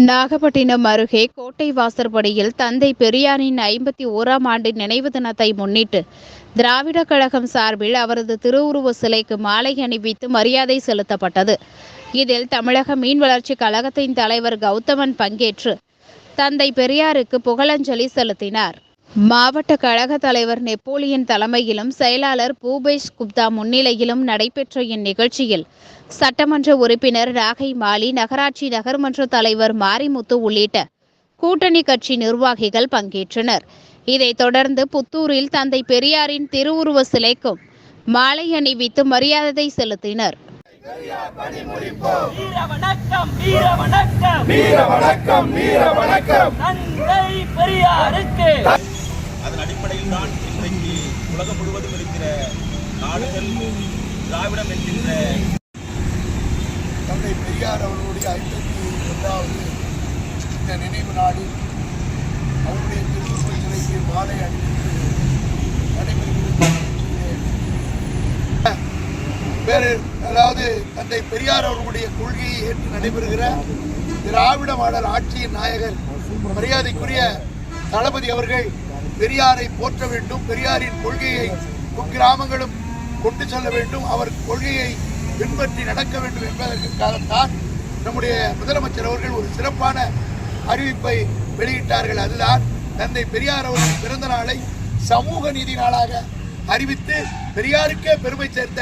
நாகப்பட்டினம் அருகே கோட்டை வாசற்படியில் தந்தை பெரியாரின் 51ஆம் ஆண்டு நினைவு தினத்தை முன்னிட்டு திராவிட கழகம் சார்பில் அவரது திருவுருவ சிலைக்கு மாலை அணிவித்து மரியாதை செலுத்தப்பட்டது. இதில் தமிழக மீன் வளர்ச்சி கழகத்தின் தலைவர் கௌதமன் பங்கேற்று தந்தை பெரியாருக்கு புகழஞ்சலி செலுத்தினார். மாவட்ட கழக தலைவர் நெப்போலியன் தலைமையிலும் செயலாளர் பூபேஷ் குப்தா முன்னிலையிலும் நடைபெற்ற இந்நிகழ்ச்சியில் சட்டமன்ற உறுப்பினர் ராகை மாலி, நகராட்சி நகர்மன்ற தலைவர் மாரிமுத்து உள்ளிட்ட கூட்டணி கட்சி நிர்வாகிகள் பங்கேற்றனர். இதைத் தொடர்ந்து புத்தூரில் தந்தை பெரியாரின் திருவுருவ சிலைக்கும் மாலை அணிவித்து மரியாதை செலுத்தினர். அதன் அடிப்படையில் தான் இன்றைக்கு உலகம் முழுவதும் இருக்கிற நாடுகள் திராவிடம் என்கின்ற தந்தை பெரியார் அவர்களுடைய 51வது இந்த நினைவு நாளில் அவருடைய திருவுருவ சிலைக்கு மாலை அணிவித்து நடைபெறுகிறது. வேறு அதாவது தந்தை பெரியார் அவர்களுடைய கொள்கையை ஏற்று நடைபெறுகிற திராவிட மாடல் ஆட்சியின் நாயகர் மரியாதைக்குரிய தளபதி அவர்கள் பெரியாரை போற்ற வேண்டும், பெரியாரின் கொள்கையை கிராமங்களும் கொண்டு செல்ல வேண்டும், அவர் கொள்கையை பின்பற்றி நடக்க வேண்டும் என்பதற்காகத்தான் நம்முடைய முதலமைச்சர் அவர்கள் ஒரு சிறப்பான அறிவிப்பை வெளியிட்டார்கள். அதுதான் தந்தை பெரியார் அவர்கள் பிறந்த நாளை சமூக நீதி நாளாக அறிவித்து பெரியாருக்கே பெருமை சேர்த்த,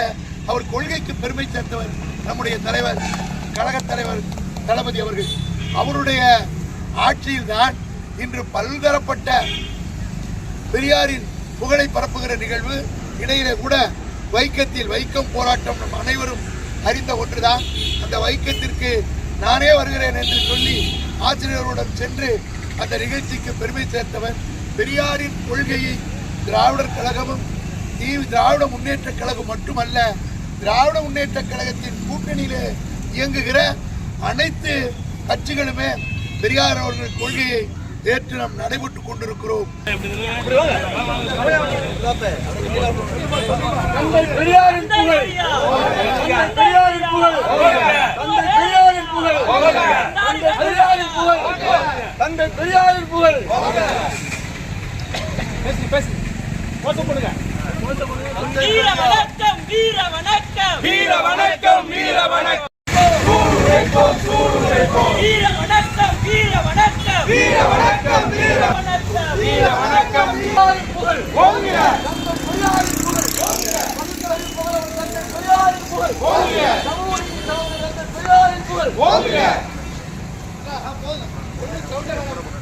அவர் கொள்கைக்கு பெருமை சேர்த்தவர் நம்முடைய தலைவர் கழகத் தலைவர் தளபதி அவர்கள். அவருடைய ஆட்சியில்தான் இன்று பல்தரப்பட்ட பெரியாரின் புகழை பரப்புகிற நிகழ்வு. இடையிலே கூட வைக்கத்தில் வைக்கம் போராட்டம் நம் அனைவரும் அறிந்த ஒன்றுதான். அந்த வைக்கத்திற்கு நானே வருகிறேன் என்று சொல்லி ஆசிரியர்களுடன் சென்று அந்த நிகழ்ச்சிக்கு பெருமை சேர்த்தவர். பெரியாரின் கொள்கையை திராவிடர் கழகமும் திராவிட முன்னேற்ற கழகம் மட்டுமல்ல, திராவிட முன்னேற்ற கழகத்தின் கூட்டணியிலே இயங்குகிற அனைத்து கட்சிகளுமே பெரியார் அவர்கள் கொள்கையை ஏற்று நாம் நடைபெற்றுக் கொண்டிருக்கிறோம்.